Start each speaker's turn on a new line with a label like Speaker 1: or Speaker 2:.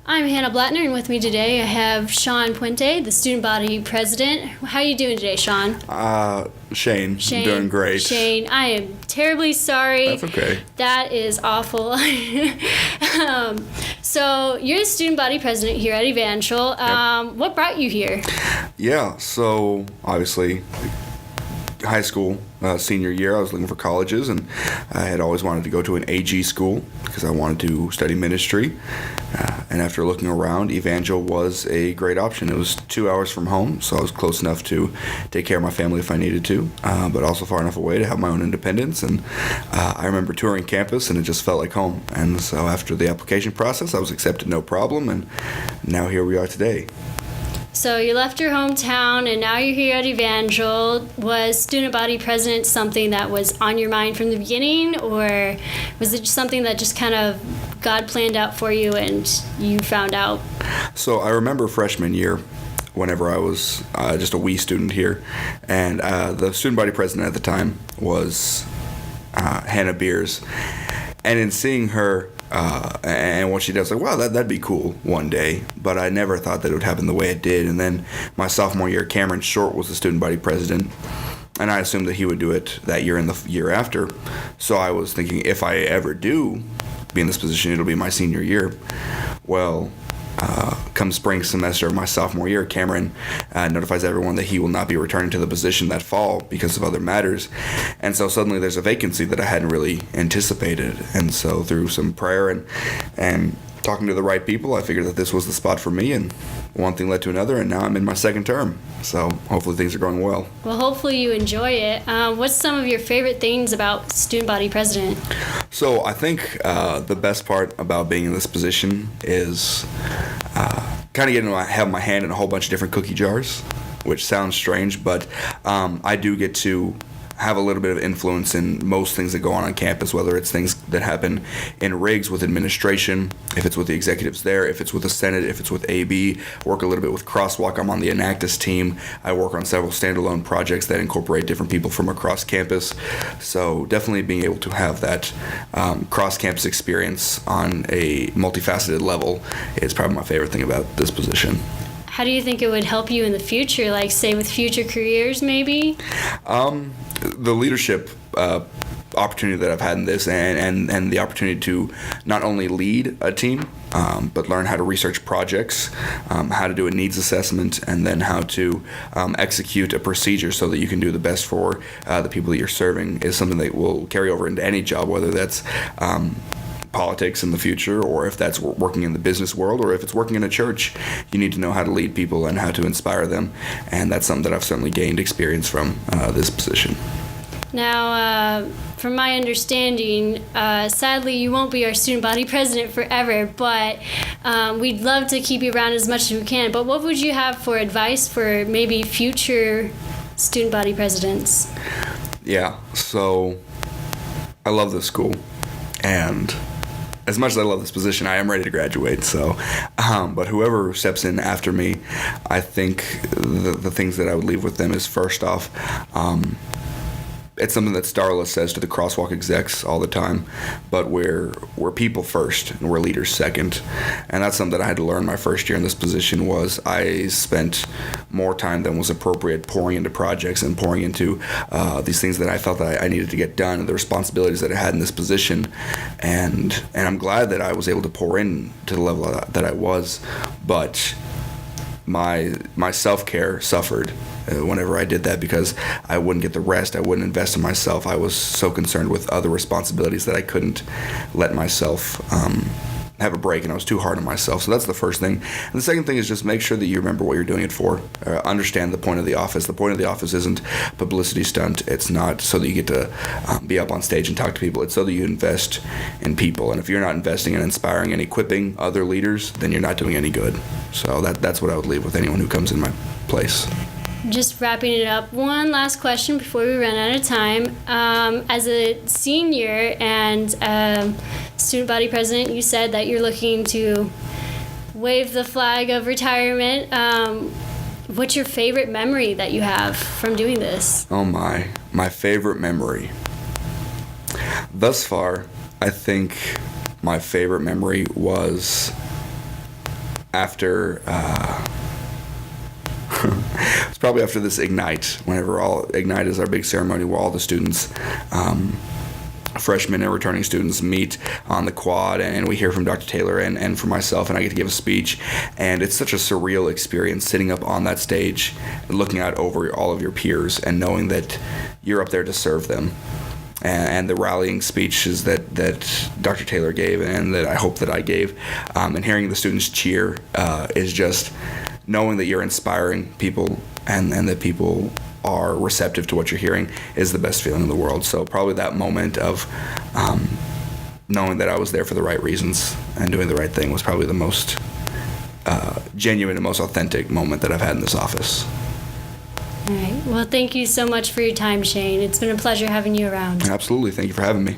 Speaker 1: I'm Hannah Blattner, and with me today I have Sean Puente, the student body president. How are you doing today, Sean?
Speaker 2: Shane, I'm doing great.
Speaker 1: Shane, I am terribly sorry.
Speaker 2: That's okay.
Speaker 1: That is awful. So you're the student body president here at Evangel.
Speaker 2: Yep.
Speaker 1: What brought you here?
Speaker 2: Yeah, so obviously high school senior year, I was looking for colleges, and I had always wanted to go to an AG school because I wanted to study ministry. And after looking around, Evangel was a great option. It was 2 hours from home, so I was close enough to take care of my family if I needed to, but also far enough away to have my own independence. And I remember touring campus, and it just felt like home. And so after the application process, I was accepted no problem, and now here we are today.
Speaker 1: So you left your hometown, and now you're here at Evangel. Was student body president something that was on your mind from the beginning, or was it just something that just kind of God planned out for you and you found out?
Speaker 2: So I remember freshman year, whenever I was just a wee student here, and the student body president at the time was Hannah Beers. And in seeing her and what she does, like, wow, that'd be cool one day. But I never thought that it would happen the way it did. And then my sophomore year, Cameron Short was the student body president, and I assumed that he would do it that year and the year after. So I was thinking, if I ever do be in this position, it'll be my senior year. Well, come spring semester of my sophomore year, Cameron notifies everyone that he will not be returning to the position that fall because of other matters. And so suddenly there's a vacancy that I hadn't really anticipated. And so through some prayer and talking to the right people, I figured that this was the spot for me, and one thing led to another, and now I'm in my second term. So hopefully things are going well.
Speaker 1: Well, hopefully you enjoy it. What's some of your favorite things about student body president?
Speaker 2: So I think the best part about being in this position is kind of getting to have my hand in a whole bunch of different cookie jars, which sounds strange, but I do get to have a little bit of influence in most things that go on campus, whether it's things that happen in rigs with administration, if it's with the executives there, if it's with the Senate, if it's with AB. Work a little bit with Crosswalk. I'm on the Enactus team. I work on several standalone projects that incorporate different people from across campus. So definitely being able to have that cross-campus experience on a multifaceted level is probably my favorite thing about this position.
Speaker 1: How do you think it would help you in the future, like say with future careers maybe?
Speaker 2: The leadership opportunity that I've had in this, and the opportunity to not only lead a team, but learn how to research projects, how to do a needs assessment, and then how to execute a procedure so that you can do the best for the people that you're serving is something that will carry over into any job, whether that's politics in the future, or if that's working in the business world, or if it's working in a church. You need to know how to lead people and how to inspire them, and that's something that I've certainly gained experience from this position.
Speaker 1: Now, from my understanding, sadly you won't be our student body president forever, but we'd love to keep you around as much as we can. But what would you have for advice for maybe future student body presidents?
Speaker 2: Yeah, so I love this school, and as much as I love this position, I am ready to graduate. So, but whoever steps in after me, I think the things that I would leave with them is, first off, it's something that Starla says to the Crosswalk execs all the time, but we're people first and we're leaders second. And that's something that I had to learn my first year in this position. Was I spent more time than was appropriate pouring into projects and pouring into these things that I felt that I needed to get done, and the responsibilities that I had in this position. And I'm glad that I was able to pour in to the level that I was, but my self-care suffered whenever I did that, because I wouldn't get the rest. I wouldn't invest in myself. I was so concerned with other responsibilities that I couldn't let myself have a break, and I was too hard on myself. So that's the first thing. And the second thing is just make sure that you remember what you're doing it for. Understand the point of the office. The point of the office isn't a publicity stunt. It's not so that you get to be up on stage and talk to people. It's so that you invest in people. And if you're not investing and inspiring and equipping other leaders, then you're not doing any good. So that's what I would leave with anyone who comes in my place.
Speaker 1: Just wrapping it up, one last question before we run out of time. As a senior and student body president, you said that you're looking to wave the flag of retirement. What's your favorite memory that you have from doing this?
Speaker 2: Oh my favorite memory. Thus far, I think my favorite memory was after it's probably after this Ignite, whenever Ignite is our big ceremony where all the students, freshmen and returning students, meet on the quad, and we hear from Dr. Taylor and from myself, and I get to give a speech. And it's such a surreal experience sitting up on that stage and looking out over all of your peers and knowing that you're up there to serve them. And the rallying speeches that Dr. Taylor gave and that I hope that I gave, and hearing the students cheer is just knowing that you're inspiring people and that people are receptive to what you're hearing is the best feeling in the world. So probably that moment of knowing that I was there for the right reasons and doing the right thing was probably the most genuine and most authentic moment that I've had in this office.
Speaker 1: All right. Well, thank you so much for your time, Shane. It's been a pleasure having you around.
Speaker 2: Absolutely. Thank you for having me.